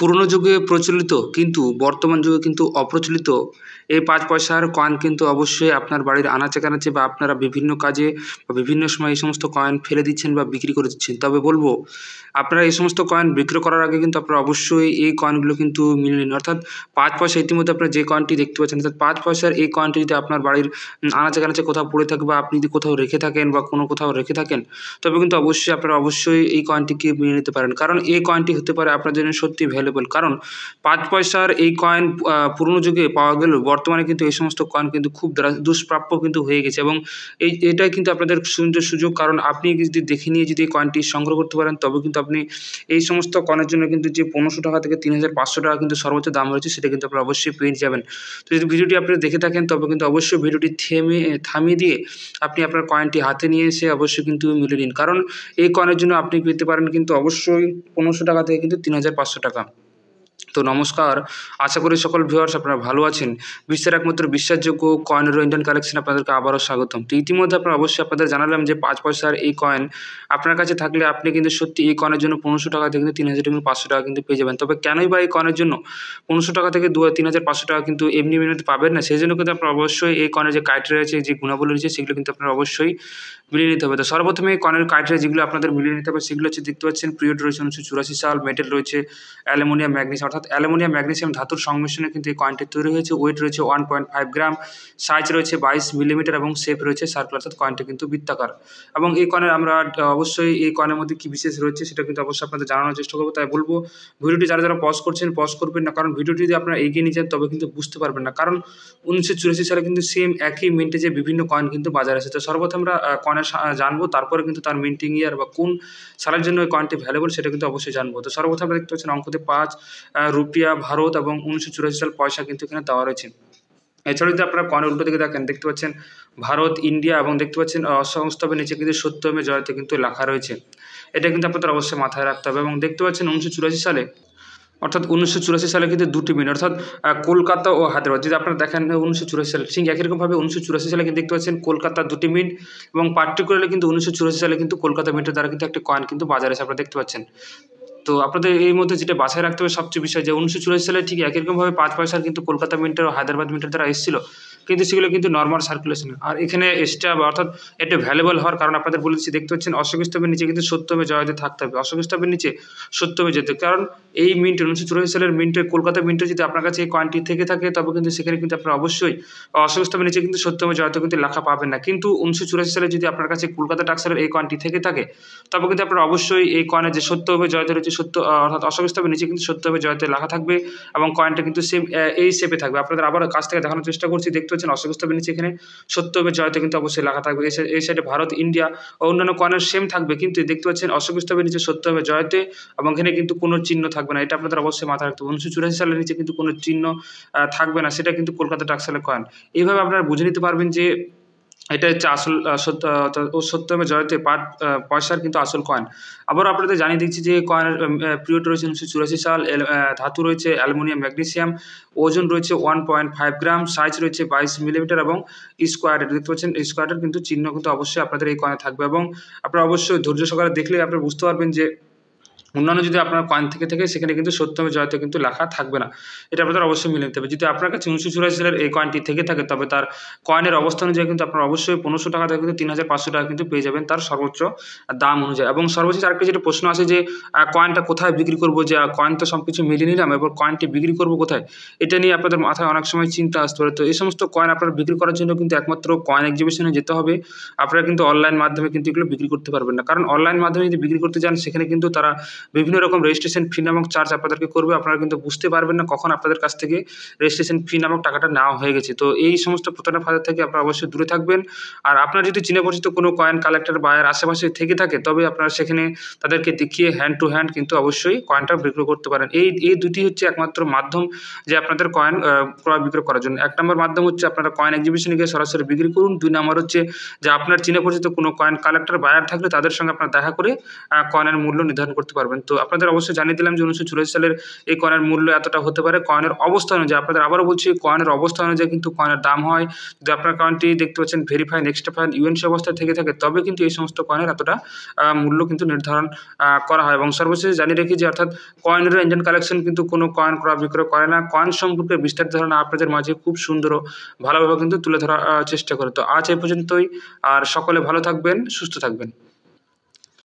পুরোনো যুগে প্রচলিত কিন্তু বর্তমান যুগে কিন্তু অপ্রচলিত এই ৫ পয়সার কয়েন কিন্তু অবশ্যই আপনার বাড়ির আনাচে-কানাচে বা আপনারা বিভিন্ন কাজে বা বিভিন্ন সময় এই সমস্ত কয়েন ফেলে দিচ্ছেন বা বিক্রি করে দিচ্ছেন। তবে বলব, আপনারা এই সমস্ত কয়েন বিক্রি করার আগে কিন্তু আপনারা অবশ্যই এই কয়েনগুলো কিন্তু মিলিয়ে নিন। অর্থাৎ ৫ পয়সা ইতিমধ্যে আপনারা যে কয়েনটি দেখতে পাচ্ছেন, অর্থাৎ ৫ পয়সার এই কয়েনটি যদি আপনার বাড়ির আনাচে-কানাচে কোথাও পড়ে থাকে বা আপনি যদি কোথাও রেখে থাকেন বা কোনো কোথাও রেখে থাকেন, তবে কিন্তু অবশ্যই আপনারা অবশ্যই এই কয়েনটিকে নিয়ে নিতে পারেন। কারণ এই কয়েনটি হতে পারে আপনার জন্য সত্যিই ভ্যালুয়েবল। কারণ ৫ পয়সার এই কয়েন পুরোনো যুগে পাওয়া গেলেও বর্তমানে কিন্তু এই সমস্ত কয়েন কিন্তু খুব দুষ্প্রাপ্য কিন্তু হয়ে গেছে এবং এটাই কিন্তু আপনাদের সুন্দর সুযোগ। কারণ আপনি যদি দেখে নিয়ে যদি এই কয়েনটি সংগ্রহ করতে পারেন, তবে কিন্তু আপনি এই সমস্ত কয়েনের জন্য কিন্তু যে ৳১৫০০ থেকে ৳৩,৫০০ কিন্তু সর্বোচ্চ দাম রয়েছে, সেটা কিন্তু আপনারা অবশ্যই পেয়ে যাবেন। তো যদি ভিডিওটি আপনি দেখে থাকেন, তবে কিন্তু অবশ্যই ভিডিওটি থামিয়ে দিয়ে আপনি আপনার কয়েনটি হাতে নিয়ে এসে অবশ্যই কিন্তু মিলিয়ে নিন। কারণ এই কয়েনের জন্য আপনি পেতে পারেন কিন্তু অবশ্যই ৳১৫০০ থেকে কিন্তু ৳৩,৫০০। তো নমস্কার। আশা করি সকল ভিউয়ার্স আপনারা ভালো আছেন। বিশ্বের একমাত্র বিশ্বাসযোগ্য কয়েন ইন্ডিয়ান কালেকশন আপনাদেরকে আবারও স্বাগতম। তো ইতিমধ্যে আপনারা অবশ্যই আপনাদের জানালাম যে ৫ পয়সার এই কয়েন আপনার কাছে থাকলে আপনি কিন্তু সত্যি এই কয়েনের জন্য ৳১৫০০ থেকে কিন্তু ৳৩,৫০০ কিন্তু পেয়ে যাবেন। তবে কেনই বা এই কয়েনের জন্য ৳১৫০০ থেকে ৳৩,৫০০ কিন্তু এমনি এমনিতে পাবেন না? সেজন্য কিন্তু আপনারা অবশ্যই এই কয়েনের যে ক্রাইটেরিয়া রয়েছে, যে গুণাবলী রয়েছে, সেগুলো কিন্তু আপনারা অবশ্যই মিলিয়ে নিতে হবে। তো সর্বপ্রথমে এই কয়েনের ক্রাইটেরিয়া যেগুলো আপনাদের মিলিয়ে নিতে হবে, সেগুলো হচ্ছে দেখতে পাচ্ছেন পিরিয়ড রয়েছে ১৯৮৪ সাল, মেটাল রয়েছে অ্যালুমিনিয়াম, ম্যাগনেসিয়াম, অর্থাৎ অ্যালুমিনিয়াম, ম্যাগনেসিয়াম ধাতুর সংমিশ্রণে কিন্তু এই কয়েনটি তৈরি হয়েছে। ওয়েট রয়েছে 1.5 গ্রাম, সাইজ রয়েছে 22 মিলিমিটার এবং শেপ রয়েছে সার্কুলার, অর্থাৎ কয়েনটি কিন্তু বৃত্তাকার। এবং এই কয়েনের আমরা অবশ্যই এই কয়েনের মধ্যে কি বিশেষ রয়েছে সেটা কিন্তু অবশ্যই আপনাদের জানানোর চেষ্টা করব। তাই বলব, ভিডিওটি যারা পজ করছেন, পজ করবেন না। কারণ ভিডিওটি যদি আপনারা এগিয়ে নিয়ে যান, তবে কিন্তু বুঝতে পারবেন না। কারণ ১৯৮৪ সালে কিন্তু সেম একই মিন্টেজে বিভিন্ন কয়েন কিন্তু বাজারে এসেছে। সর্বপ্রথম আমরা কয়েনের জানবো, তারপরে কিন্তু তার মিন্টিং ইয়ার বা কোন সালের জন্য এই কয়েনটি ভ্যালুয়েবল সেটা কিন্তু অবশ্যই জানবো। তো সর্বপ্রথম আমরা দেখতে পাচ্ছেন অঙ্কতে ৫ রুপিয়া, ভারত এবং ১৯৮৪ সাল পয়সা কিন্তু এখানে দেওয়া রয়েছে। এছাড়াও যদি আপনারা কয়েনের উল্টো দিকে দেখেন, দেখতে পাচ্ছেন ভারত, ইন্ডিয়া এবং দেখতে পাচ্ছেন সংস্তবের নিচে কিন্তু সত্যমে জয়তে কিন্তু লেখা রয়েছে। এটা কিন্তু আপনাদের অবশ্যই মাথায় রাখতে হবে। এবং দেখতে পাচ্ছেন ১৯৮৪ সালে, অর্থাৎ ১৯৮৪ সালে কিন্তু ২টি মিন্ট, অর্থাৎ কলকাতা ও হায়দ্রাবাদ। যদি আপনারা দেখেন ১৯৮৪ সালে, ঠিক একই রকমভাবে ১৯৮৪ সালে কিন্তু দেখতে পাচ্ছেন কলকাতার ২টি মিন্ট এবং পার্টিকুলারলি কিন্তু ১৯৮৪ সালে কিন্তু কলকাতা মিন্টের দ্বারা কিন্তু একটা কয়েন কিন্তু বাজারে এসে আপনারা দেখতে পাচ্ছেন। তো আপনাদের এই মধ্যে যেটা বাছাই রাখতে হবে সবচেয়ে বিষয়, যে ১৯৮৪ সালে ঠিক একই রকমভাবে ৫ পয়সার কিন্তু কলকাতা মিন্টের ও হায়দ্রাবাদ মিন্টের দ্বারা এসেছিল। কিন্তু সেগুলো কিন্তু নরমাল সার্কুলেশন। আর এখানে এক্সট্রা অর্থাৎ এটা ভ্যালুয়েবল হওয়ার কারণ আপনাদের বলে দিচ্ছি, দেখতে পাচ্ছেন অশোক স্তম্ভের নিচে কিন্তু সত্যমে জয়তে থাকতে হবে। অশোক স্তম্ভের নিচে সত্যমে জয়তে। কারণ এই মিন্ট ১৯৮৪ সালের মিন্টের কলকাতা মিন্টে যদি আপনার কাছে এই কয়েনটি থেকে থাকে, তবে কিন্তু সেখানে কিন্তু আপনারা অবশ্যই অশোক স্তম্ভের নিচে কিন্তু সত্যমে জয়তে কিন্তু লেখা পাবেন না। কিন্তু ১৯৮৪ সালে যদি আপনার কাছে কলকাতা টাক্সালের এই কয়েনটি থেকে থাকে, তবে কিন্তু আপনারা অবশ্যই এই কয়েনের যে সত্যভাবে জয়তে রয়েছে, অর্থাৎ অশোক স্তম্ভের নিচে কিন্তু সত্যভাবে জয়তে লেখা থাকবে এবং কয়েনটা কিন্তু সেম এই শেপে থাকবে। আপনাদের আবার কাছ থেকে দেখানোর চেষ্টা করছি, দেখতে পাচ্ছেন অশোক স্তম্ভের নিচে এখানে সত্যভাবে জয়তে কিন্তু অবশ্যই লেখা থাকবে। এই সাইডে ভারত, ইন্ডিয়া ও অন্যান্য কয়েনের সেম থাকবে, কিন্তু দেখতে পাচ্ছেন অশোক স্তম্ভের নিচে সত্যভাবে জয়তে এবং এখানে কিন্তু কোনো চিহ্ন থাকবে না। এটা আপনাদের অবশ্যই মাথায় রাখতে হবে। ১৯৮৪ সালের নিচে কিন্তু কোনো চিহ্ন থাকবে না, সেটা কিন্তু কলকাতা টাক্সালের কয়েন। এইভাবে আপনারা বুঝে নিতে পারবেন যে এটা হচ্ছে আসল সত্যমে জয়তে পয়সার কিন্তু আসল কয়েন। আবারও আপনাদের জানিয়ে দিচ্ছি যে কয়েনের পিরিয়ড রয়েছে ১৯৮৪ সাল, ধাতু রয়েছে অ্যালুমিনিয়াম, ম্যাগনেসিয়াম, ওজন রয়েছে 1.5 গ্রাম, সাইজ রয়েছে 22 মিলিমিটার এবং স্কোয়ারের, দেখতে পাচ্ছেন স্কোয়ারের কিন্তু চিহ্ন কিন্তু অবশ্যই আপনাদের এই কয়েনে থাকবে। এবং আপনারা অবশ্যই ধৈর্য সহকারে দেখলেই আপনারা বুঝতে পারবেন যে অন্যান্য যদি আপনার কয়েন থেকে থাকে, সেখানে কিন্তু সত্যমে জয়তে কিন্তু লেখা থাকবে না। এটা আপনাদের অবশ্যই মিলে নিতে হবে। যদি আপনার কাছে ১৯৮৪ সালের এই কয়েনটি থেকে থাকে, তবে তার কয়েনের অবস্থা অনুযায়ী কিন্তু আপনারা অবশ্যই ৳১৫০০ থেকে কিন্তু ৳৩,৫০০ কিন্তু পেয়ে যাবেন তার সর্বোচ্চ দাম অনুযায়ী। এবং সর্বশেষ আরেকটা যেটা প্রশ্ন আসে যে কয়েনটা কোথায় বিক্রি করব? যে কয়েন তো সবকিছু মিলিয়ে নিলাম, এবার কয়েনটি বিক্রি করব কোথায়? এটা নিয়ে আপনাদের মাথায় অনেক সময় চিন্তা আসতে পারে। তো এই সমস্ত কয়েন আপনারা বিক্রি করার জন্য কিন্তু একমাত্র কয়েন এক্সিবিশনে যেতে হবে। আপনারা কিন্তু অনলাইন মাধ্যমে কিন্তু এগুলো বিক্রি করতে পারবেন না। কারণ অনলাইন মাধ্যমে যদি বিক্রি করতে যান, সেখানে কিন্তু তারা বিভিন্ন রকম রেজিস্ট্রেশন ফি নামক চার্জ আপনাদেরকে করবে। আপনারা কিন্তু বুঝতে পারবেন না কখন আপনাদের কাছ থেকে রেজিস্ট্রেশন ফি নামক টাকাটা নেওয়া হয়ে গেছে। তো এই সমস্ত প্রতারণার ফাঁদ থেকে আপনারা অবশ্যই দূরে থাকবেন। আর আপনার যদি চিনা পরিচিত কোনো কয়েন কালেক্টর বা এর আশেপাশে থেকে থাকে, তবে আপনারা সেখানে তাদেরকে দেখিয়ে হ্যান্ড টু হ্যান্ড কিন্তু অবশ্যই কয়েনটা বিক্রি করতে পারেন। এই দুটি হচ্ছে একমাত্র মাধ্যম যে আপনাদের কয়েন ক্রয় বিক্রয় করার জন্য। ১ নম্বর মাধ্যম হচ্ছে আপনারা কয়েন এক্সিবিশনে গিয়ে সরাসরি বিক্রি করুন। ২ নম্বর হচ্ছে যে আপনার চিনা পরিচিত কোনো কয়েন কালেক্টর বায়ার থাকলে তাদের সঙ্গে আপনারা দেখা করে কয়েনের মূল্য নির্ধারণ করতে পারবেন। পারবেন। তো আপনাদের অবশ্যই জানিয়ে দিলাম যে 1984 সালের এই কয়েনের মূল্য এতটা হতে পারে। কয়েনের অবস্থা অনুযায়ী আপনাদের আবারও বলছি, কয়েনের অবস্থা অনুযায়ী কিন্তু কয়েনের দাম হয়। যদি আপনার কয়েনটি দেখতে পাচ্ছেন ভেরিফাই, নেক্সট ফাইন, ইউএনসি অবস্থায় থেকে থাকে, তবে কিন্তু এই সমস্ত কয়েনের এতটা মূল্য কিন্তু নির্ধারণ করা হয়। এবং সর্বশেষ জানিয়ে রাখি যে অর্থাৎ কয়েনেরও ইন্ডিয়ান কালেকশন কিন্তু কোনো কয়েন ক্রয় বিক্রয় করে না। কয়েন সম্পর্কে বিস্তারিত ধারণা আপনাদের মাঝে খুব সুন্দর ও ভালোভাবে কিন্তু তুলে ধরার চেষ্টা করে। তো আজ এই পর্যন্তই। আর সকলে ভালো থাকবেন, সুস্থ থাকবেন।